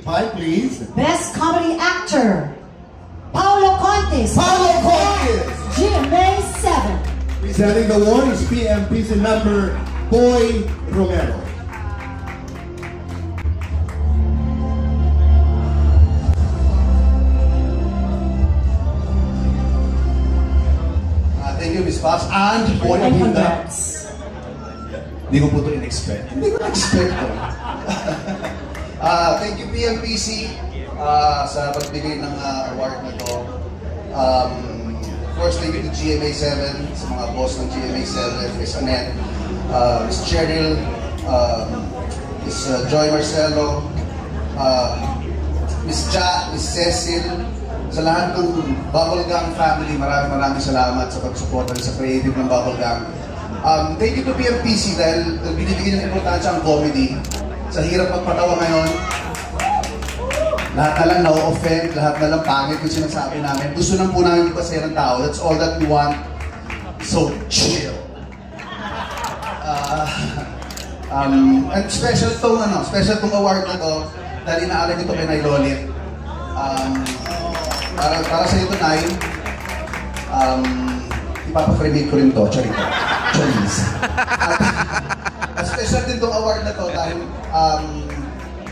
5, please. Best Comedy Actor, Paolo Contis. Paolo Contis. GMA 7. Presenting the award is PMPC member Boy Romero. Thank you, Miss Fox. And Boy Romero. Hindi ko po ito in-expect. Hindi ko in-expect ito. Thank you, PMPC, sa pagbigay ng award na ito. Of course, thank you to GMA7, sa mga boss ng GMA7, Miss Annette, Miss Cheryl, Miss Joy Marcelo, Miss Ja, Miss Cecil, sa lahat ng Bubblegang family, maraming salamat sa pagsuporta sa creative ng Bubblegang. Thank you to PMPC dahil binibigyan ng importansya ang comedy. Sa hirap magpatawa ngayon, lahat na lang na-offend, lahat na lang pangit yung sinasabi namin. Gusto lang po namin ipasaya ng tao. That's all that we want. So, chill. And special tong award na to dahil inaalay ko ito kay Nay Lolit. Para sa ito, Nay, ipapakrimate ko rin to. Charito. Cholis. Special din tong award na to dahil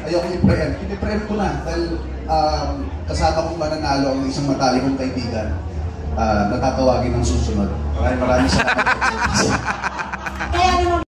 ayoko i-preempt. I-preempt ko na dahil kasama kong mananalo ang isang matalikong kaibigan na tatawagin ng susunod. Maraming salamat. Kaya naman